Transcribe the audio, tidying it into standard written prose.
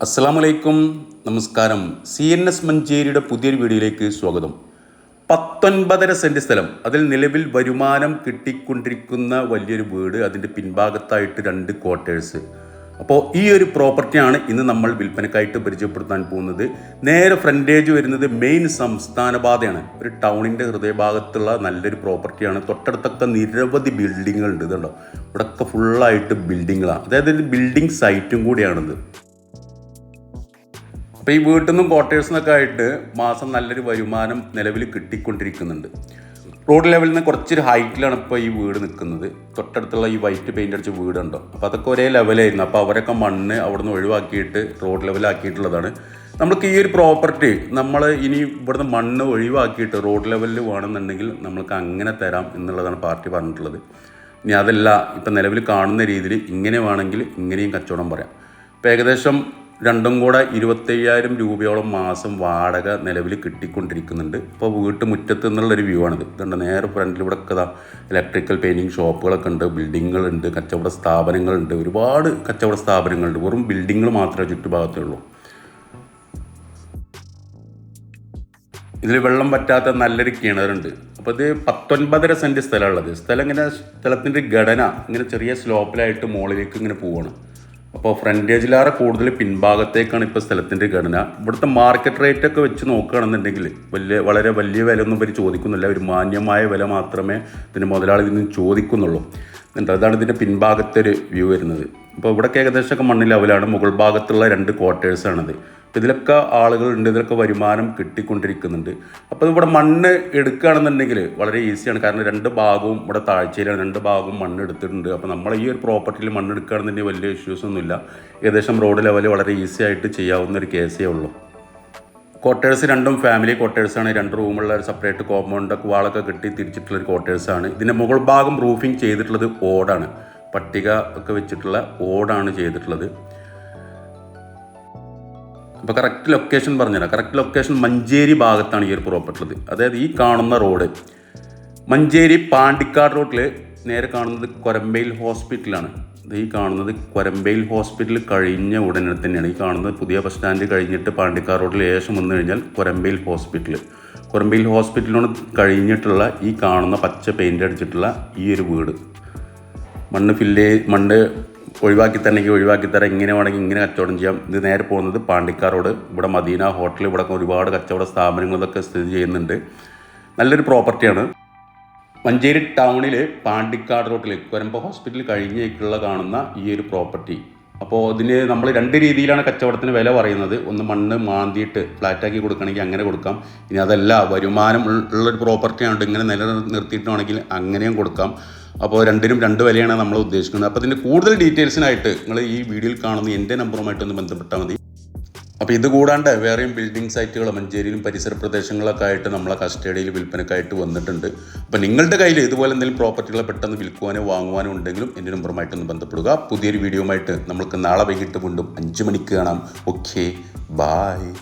അസ്സലാമലൈക്കും, നമസ്കാരം. CNS മഞ്ചേരിയുടെ പുതിയൊരു വീഡിയോയിലേക്ക് സ്വാഗതം. 19.5 സെൻറ്റ് സ്ഥലം, അതിൽ നിലവിൽ വരുമാനം കിട്ടിക്കൊണ്ടിരിക്കുന്ന വലിയൊരു വീട്, അതിൻ്റെ പിൻഭാഗത്തായിട്ട് 2 ക്വാർട്ടേഴ്സ്. അപ്പോൾ ഈ ഒരു പ്രോപ്പർട്ടിയാണ് ഇന്ന് നമ്മൾ വിൽപ്പനക്കായിട്ട് പരിചയപ്പെടുത്താൻ പോകുന്നത്. നേരെ ഫ്രണ്ടേജ് വരുന്നത് മെയിൻ സംസ്ഥാന പാതയാണ്. ഒരു ടൗണിൻ്റെ ഹൃദയഭാഗത്തുള്ള നല്ലൊരു പ്രോപ്പർട്ടിയാണ്. തൊട്ടടുത്തൊക്കെ നിരവധി ബിൽഡിങ്ങുകളുണ്ട്. ഇതുണ്ടോ, ഇവിടെയൊക്കെ ഫുള്ളായിട്ട് ബിൽഡിങ്ങുകളാണ്. അതായത് ഒരു ബിൽഡിംഗ് സൈറ്റും കൂടിയാണിത്. അപ്പോൾ ഈ വീട്ടിൽ നിന്നും ക്വാർട്ടേഴ്സിനൊക്കെ ആയിട്ട് മാസം നല്ലൊരു വരുമാനം നിലവിൽ കിട്ടിക്കൊണ്ടിരിക്കുന്നുണ്ട്. റോഡ് ലെവലിൽ നിന്ന് കുറച്ചൊരു ഹൈറ്റിലാണ് ഇപ്പോൾ ഈ വീട് നിൽക്കുന്നത്. തൊട്ടടുത്തുള്ള ഈ വൈറ്റ് പെയിൻ്റ് അടിച്ച വീടുണ്ടോ, അപ്പോൾ അതൊക്കെ ഒരേ ലെവലായിരുന്നു. അപ്പോൾ അവരൊക്കെ മണ്ണ് അവിടെ നിന്ന് ഒഴിവാക്കിയിട്ട് റോഡ് ലെവലാക്കിയിട്ടുള്ളതാണ്. നമ്മൾക്ക് ഈ ഒരു പ്രോപ്പർട്ടി നമ്മൾ ഇനി ഇവിടുന്ന് മണ്ണ് ഒഴിവാക്കിയിട്ട് റോഡ് ലെവലിൽ വേണമെന്നുണ്ടെങ്കിൽ നമ്മൾക്ക് അങ്ങനെ തരാം എന്നുള്ളതാണ് പാർട്ടി പറഞ്ഞിട്ടുള്ളത്. ഇനി അതല്ല, ഇപ്പം നിലവിൽ കാണുന്ന രീതിയിൽ ഇങ്ങനെ വേണമെങ്കിൽ ഇങ്ങനെയും കച്ചവടം പറയാം. ഇപ്പോൾ ഏകദേശം രണ്ടും കൂടെ 25,000 രൂപയോളം മാസം വാടക നിലവിൽ കിട്ടിക്കൊണ്ടിരിക്കുന്നുണ്ട്. ഇപ്പോൾ വീട്ടുമുറ്റത്ത് നിന്നുള്ളൊരു വ്യൂ ആണിത്. ഇതുണ്ട്, നേരെ ഫ്രണ്ടിൽ ഇവിടെ ഒക്കെ ഇലക്ട്രിക്കൽ പെയിൻറ്റിങ് ഷോപ്പുകളൊക്കെ ഉണ്ട്, ബിൽഡിങ്ങുകളുണ്ട്, കച്ചവട സ്ഥാപനങ്ങളുണ്ട്, ഒരുപാട് കച്ചവട സ്ഥാപനങ്ങളുണ്ട്. വെറും ബിൽഡിങ്ങുകൾ മാത്രമേ ചുറ്റുഭാഗത്തേ ഉള്ളൂ. ഇതിൽ വെള്ളം പറ്റാത്ത നല്ലൊരു കിണറുണ്ട്. അപ്പോൾ ഇത് 19.5 സെൻറ്റ് സ്ഥലമുള്ളത്. സ്ഥലത്തിൻ്റെ ഘടന ഇങ്ങനെ ചെറിയ സ്ലോപ്പിലായിട്ട് മുകളിലേക്ക് ഇങ്ങനെ പോവുകയാണ്. അപ്പോൾ ഫ്രണ്ടേജിലേറെ കൂടുതൽ പിൻഭാഗത്തേക്കാണ് ഇപ്പോൾ സ്ഥലത്തിൻ്റെ ഘടന. ഇവിടുത്തെ മാർക്കറ്റ് റേറ്റ് ഒക്കെ വെച്ച് നോക്കുകയാണെന്നുണ്ടെങ്കിൽ വളരെ വലിയ വില ഒന്നും ഇവർ ചോദിക്കുന്നില്ല. ഒരു മാന്യമായ വില മാത്രമേ ഇതിന് മുതലാളി ഇതിന് ചോദിക്കുന്നുള്ളൂ. അതാണ് ഇതിൻ്റെ പിൻഭാഗത്തെ ഒരു വ്യൂ വരുന്നത്. അപ്പോൾ ഇവിടെയൊക്കെ ഏകദേശമൊക്കെ മണ്ണ് ലെവലാണ്. മുകൾ ഭാഗത്തുള്ള 2 ക്വാർട്ടേഴ്സാണിത്. അപ്പോൾ ഇതിലൊക്കെ ആളുകളുണ്ട്, ഇതിലൊക്കെ വരുമാനം കിട്ടിക്കൊണ്ടിരിക്കുന്നുണ്ട്. അപ്പോൾ ഇവിടെ മണ്ണ് എടുക്കുകയാണെന്നുണ്ടെങ്കിൽ വളരെ ഈസിയാണ്. കാരണം 2 ഭാഗവും ഇവിടെ താഴ്ചയിലാണ്, 2 ഭാഗവും മണ്ണ് എടുത്തിട്ടുണ്ട്. അപ്പോൾ നമ്മൾ ഈ ഒരു പ്രോപ്പർട്ടിയിൽ മണ്ണ് എടുക്കുകയാണെന്നുണ്ടെങ്കിൽ വലിയ ഇഷ്യൂസ് ഒന്നുമില്ല. ഏകദേശം റോഡ് ലെവൽ വളരെ ഈസി ആയിട്ട് ചെയ്യാവുന്ന ഒരു കേസേ ഉള്ളൂ. ക്വാർട്ടേഴ്സ് രണ്ടും ഫാമിലി ക്വാർട്ടേഴ്സാണ്. 2 റൂമുള്ള ഒരു സെപ്പറേറ്റ് കോമ്പൗണ്ടൊക്കെ വാളൊക്കെ കെട്ടി തിരിച്ചിട്ടുള്ളൊരു ക്വാർട്ടേഴ്സാണ്. ഇതിൻ്റെ മുകൾ ഭാഗം റൂഫിങ് ചെയ്തിട്ടുള്ളത് ഓടാണ്. പട്ടിക ഒക്കെ വെച്ചിട്ടുള്ള ഓടാണ് ചെയ്തിട്ടുള്ളത്. അപ്പോൾ കറക്റ്റ് ലൊക്കേഷൻ പറഞ്ഞുതരാം. കറക്റ്റ് ലൊക്കേഷൻ മഞ്ചേരി ഭാഗത്താണ് ഈ ഒരു പ്രോപ്പർട്ടി ഉള്ളത്. അതായത് ഈ കാണുന്ന റോഡ് മഞ്ചേരി പാണ്ടിക്കാട് റോഡിൽ നേരെ കാണുന്നത് കൊരമ്പയിൽ ഹോസ്പിറ്റലാണ്. ഈ കാണുന്നത് കൊരമ്പയിൽ ഹോസ്പിറ്റൽ കഴിഞ്ഞ ഉടനെ തന്നെയാണ് ഈ കാണുന്നത്. പുതിയ ബസ് സ്റ്റാൻഡ് കഴിഞ്ഞിട്ട് പാണ്ടിക്കാട് റോഡിൽ ശേഷം വന്നു കഴിഞ്ഞാൽ കൊരമ്പയിൽ ഹോസ്പിറ്റലിനോട് കഴിഞ്ഞിട്ടുള്ള ഈ കാണുന്ന പച്ച പെയിൻ്റ് അടിച്ചിട്ടുള്ള ഈ ഒരു വീട്. മണ്ണ് ഒഴിവാക്കി തരാം, ഇങ്ങനെ വേണമെങ്കിൽ ഇങ്ങനെ കച്ചവടം ചെയ്യാം. ഇത് നേരെ പോകുന്നത് പാണ്ടിക്കാട് റോഡ്. ഇവിടെ മദീന ഹോട്ടൽ, ഇവിടെ ഒരുപാട് കച്ചവട സ്ഥാപനങ്ങളൊക്കെ സ്ഥിതി ചെയ്യുന്നുണ്ട്. നല്ലൊരു പ്രോപ്പർട്ടിയാണ്. മഞ്ചേരി ടൗണിൽ പാണ്ടിക്കാട് റോട്ടിൽ കൊരമ്പ ഹോസ്പിറ്റൽ കഴിഞ്ഞേക്കുള്ള കാണുന്ന ഈ ഒരു പ്രോപ്പർട്ടി. അപ്പോൾ ഇതിന് നമ്മൾ 2 രീതിയിലാണ് കച്ചവടത്തിന് വില പറയുന്നത്. ഒന്ന് മണ്ണ് മാന്തിയിട്ട് ഫ്ലാറ്റാക്കി കൊടുക്കണമെങ്കിൽ അങ്ങനെ കൊടുക്കാം. ഇനി അതല്ല, വരുമാനം ഉള്ളൊരു പ്രോപ്പർട്ടിയാണ് ഇങ്ങനെ നിലനിർത്തിയിട്ടാണെങ്കിൽ അങ്ങനെയും കൊടുക്കാം. അപ്പോൾ രണ്ടിനും 2 വിലയാണ് നമ്മൾ ഉദ്ദേശിക്കുന്നത്. അപ്പോൾ ഇതിൻ്റെ കൂടുതൽ ഡീറ്റെയിൽസിനായിട്ട് നിങ്ങൾ ഈ വീഡിയോയിൽ കാണുന്ന എൻ്റെ നമ്പറുമായിട്ടൊന്ന് ബന്ധപ്പെട്ടാൽ മതി. അപ്പോൾ ഇത് കൂടാണ്ട് വേറെയും ബിൽഡിംഗ് സൈറ്റുകൾ മഞ്ചേരിയിലും പരിസര പ്രദേശങ്ങളിലൊക്കെ ആയിട്ട് നമ്മളെ കസ്റ്റഡിയിൽ വിൽപ്പനക്കായിട്ട് വന്നിട്ടുണ്ട്. അപ്പോൾ നിങ്ങളുടെ കയ്യിൽ ഇതുപോലെ എന്തെങ്കിലും പ്രോപ്പർട്ടികളെ പെട്ടെന്ന് വിൽക്കുവാനോ വാങ്ങുവാനോ ഉണ്ടെങ്കിലും എൻ്റെ നമ്പറുമായിട്ടൊന്ന് ബന്ധപ്പെടുക. പുതിയൊരു വീഡിയോയുമായിട്ട് നമ്മൾക്ക് നാളെ വൈകിട്ട് വീണ്ടും 5 മണിക്ക് കാണാം. Okay, bye.